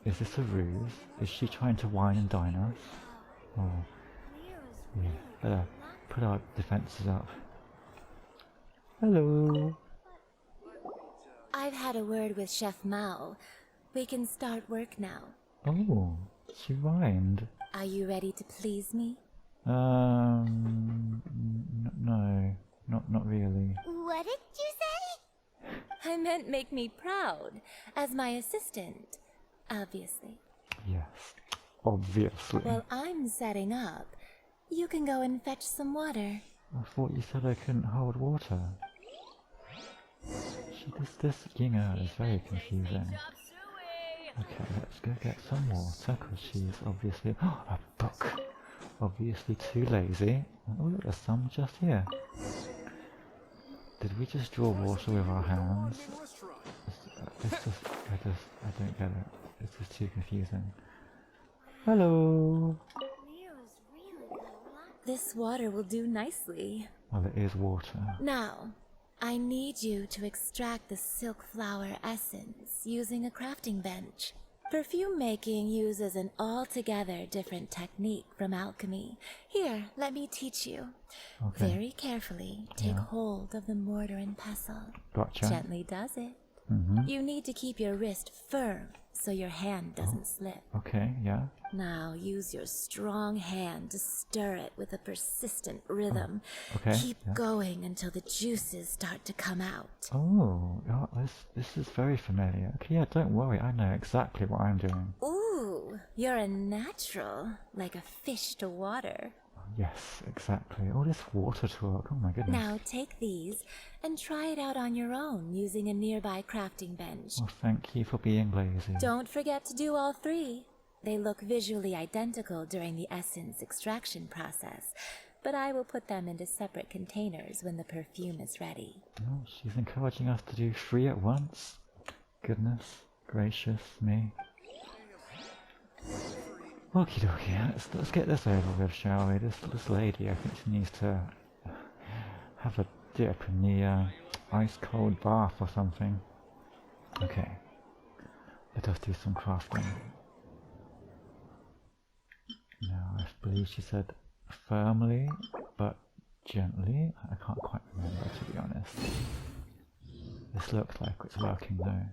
is this a ruse? Is she trying to wine and dine us? Oh, yeah, better put our defences up. Hello. I've had a word with Chef Mao. We can start work now. Oh, she rhymed. Are you ready to please me? No, not really. What did you say? I meant make me proud, as my assistant, obviously. Yes, obviously. Well, I'm setting up. You can go and fetch some water. I thought you said I couldn't hold water. This Yingo is very confusing. Okay, let's go get some water, because she's obviously... a book! Obviously too lazy. Oh look, there's some just here. Did we just draw water with our hands? I don't get it. It's just too confusing. Hello! This water will do nicely. Well, it is water. Now, I need you to extract the silk flower essence using a crafting bench. Perfume making uses an altogether different technique from alchemy. Here, let me teach you. Okay. Very carefully, take hold of the mortar and pestle. Gotcha. Gently does it. You need to keep your wrist firm so your hand doesn't slip. Okay, yeah. Now use your strong hand to stir it with a persistent rhythm. Okay, Keep going until the juices start to come out. Oh, this is very familiar. Okay, yeah, don't worry, I know exactly what I'm doing. Ooh, you're a natural, like a fish to water. Yes, exactly. All this water talk, oh my goodness. Now take these and try it out on your own using a nearby crafting bench. Well, thank you for being lazy. Don't forget to do all three. They look visually identical during the essence extraction process, but I will put them into separate containers when the perfume is ready. Oh, she's encouraging us to do 3 at once. Goodness gracious me. Okie dokie, let's get this over with, shall we? This lady, I think she needs to have a dip in the ice cold bath or something. Okay, let us do some crafting. Now, I believe she said firmly, but gently. I can't quite remember, to be honest. This looks like it's working though.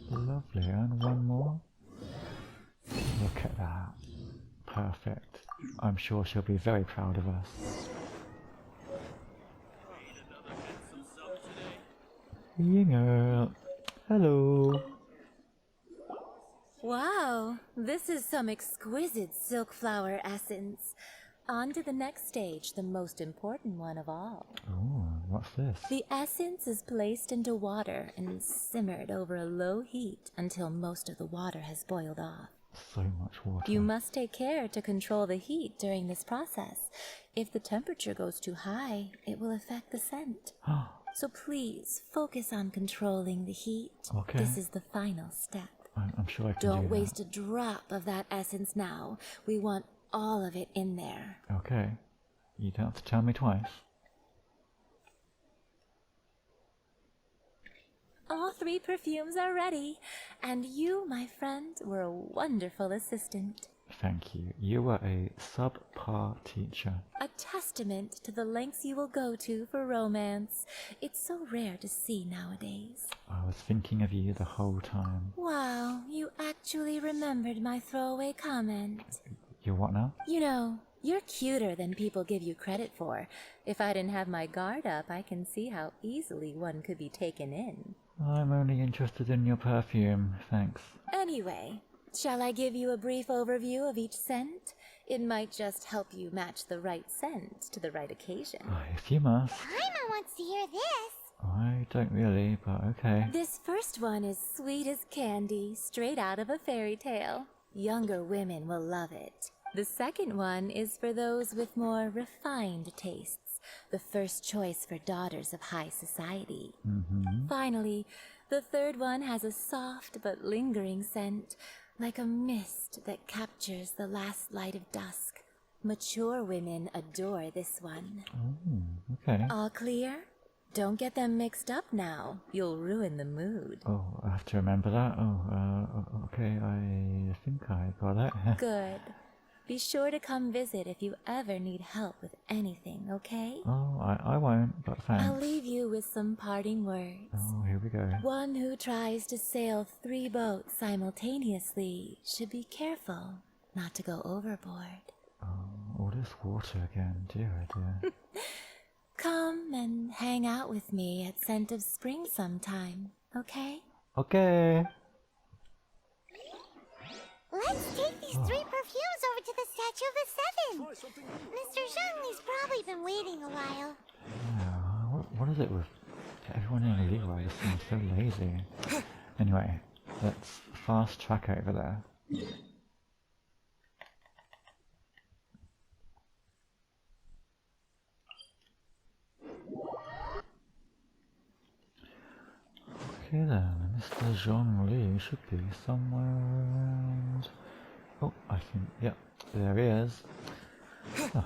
Lovely, and one more. Look at that. Perfect. I'm sure she'll be very proud of us. Yingo! Hello! Wow, this is some exquisite silk flower essence. On to the next stage, the most important one of all. Oh, what's this? The essence is placed into water and simmered over a low heat until most of the water has boiled off. So much water. You must take care to control the heat during this process. If the temperature goes too high, it will affect the scent. So please, focus on controlling the heat. Okay. This is the final step. I'm sure I can do Don't that. waste a drop of that essence now. We want all of it in there. Okay. You don't have to tell me twice. All 3 perfumes are ready, and you, my friend, were a wonderful assistant. Thank you. You were a subpar teacher. A testament to the lengths you will go to for romance. It's so rare to see nowadays. I was thinking of you the whole time. Wow, you actually remembered my throwaway comment. You what now? You know, you're cuter than people give you credit for. If I didn't have my guard up, I can see how easily one could be taken in. I'm only interested in your perfume, thanks. Anyway, shall I give you a brief overview of each scent? It might just help you match the right scent to the right occasion. If you must. Paimon wants to hear this. I don't really, but okay. This first one is sweet as candy, straight out of a fairy tale. Younger women will love it. The second one is for those with more refined tastes. The first choice for daughters of high society. Finally, the third one has a soft but lingering scent, like a mist that captures the last light of dusk. Mature women adore this one. Oh, okay. All clear? Don't get them mixed up now. You'll ruin the mood. Oh, I have to remember that? Okay, I think I got it. Good. Be sure to come visit if you ever need help with anything, okay? Oh, I won't, but thanks. I'll leave you with some parting words. Oh, here we go. One who tries to sail 3 boats simultaneously should be careful not to go overboard. Oh, all this water again, dear, oh dear. Come and hang out with me at Scent of Spring sometime, okay? Okay. Let's take these 3 perfumes over to the Statue of the 7. Mr. Zhong Li's probably been waiting a while. Yeah, what is it with everyone in Leroy just seems so lazy? Anyway, let's fast track over there. Okay then, Mr. Zhong Li should be somewhere around... Oh, I think, yep, there he is. Oh,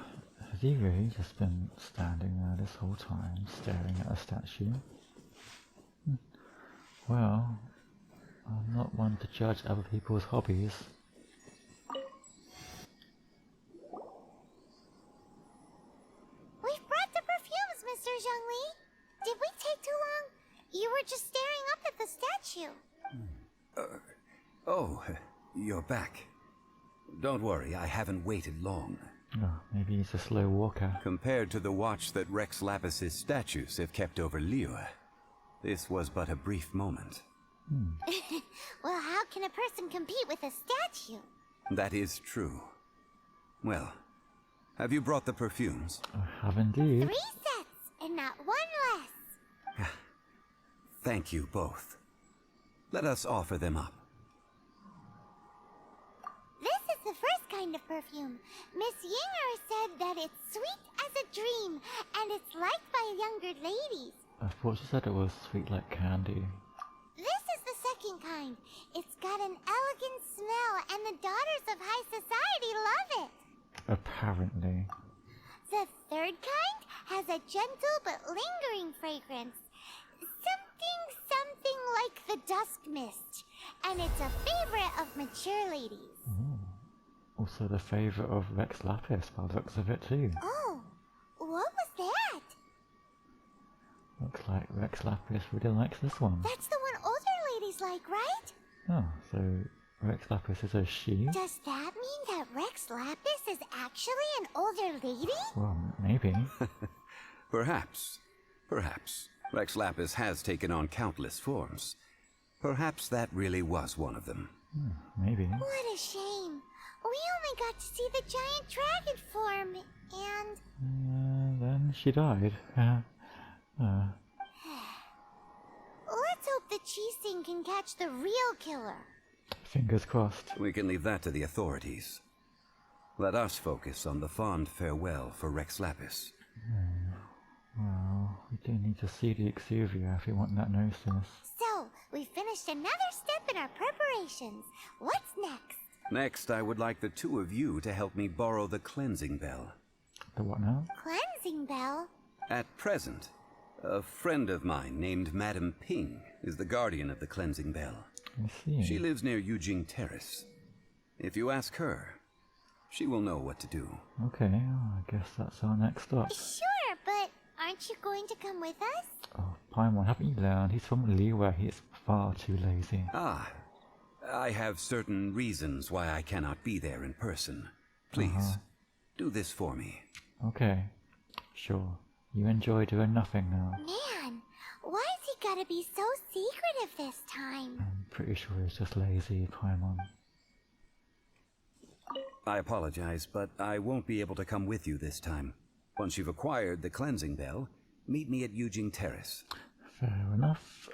has he really just been standing there this whole time, staring at a statue? Well, I'm not one to judge other people's hobbies. We've brought the perfumes, Mr. Zhong Li. Did we take too long? You were just staring up at the statue. Oh, you're back. Don't worry, I haven't waited long. Oh, maybe he's a slow walker. Compared to the watch that Rex Lapis's statues have kept over Liyue, this was but a brief moment. Well, how can a person compete with a statue? That is true. Well, have you brought the perfumes? I have indeed. 3 sets, and not 1 less. Thank you both. Let us offer them up. This is the first kind of perfume. Miss Yinger said that it's sweet as a dream, and it's liked by younger ladies. I thought she said it was sweet like candy. This is the second kind. It's got an elegant smell, and the daughters of high society love it. Apparently. The third kind has a gentle but lingering fragrance. Something like the dusk mist. And it's a favorite of mature ladies. Ooh. Also the favourite of Rex Lapis by the looks of it too. Oh, what was that? Looks like Rex Lapis really likes this one. That's the one older ladies like, right? Oh, so Rex Lapis is a she? Does that mean that Rex Lapis is actually an older lady? Well, maybe. Perhaps. Perhaps. Rex Lapis has taken on countless forms. Perhaps that really was one of them. Maybe. What a shame. We only got to see the giant dragon form, and... Then she died. Let's hope the Chi-Sing can catch the real killer. Fingers crossed. We can leave that to the authorities. Let us focus on the fond farewell for Rex Lapis. Well, we do need to see the Exuvia if we want that gnosis. So, we finished finished another step in our preparations. What's next? Next, I would like the two of you to help me borrow the cleansing bell. The what now? Cleansing bell? At present, a friend of mine named Madame Ping is the guardian of the cleansing bell. I see. She lives near Yujing Terrace. If you ask her, she will know what to do. Okay, I guess that's our next stop. Sure, but aren't you going to come with us? Oh, Paimon, haven't you learned? He's from Li where he is far too lazy. Ah, I have certain reasons why I cannot be there in person. Please, do this for me. Okay, sure. You enjoy doing nothing now. Man, why's he gotta be so secretive this time? I'm pretty sure he's just lazy, Paimon. I apologize, but I won't be able to come with you this time. Once you've acquired the cleansing bell, meet me at Yujing Terrace. Fair enough.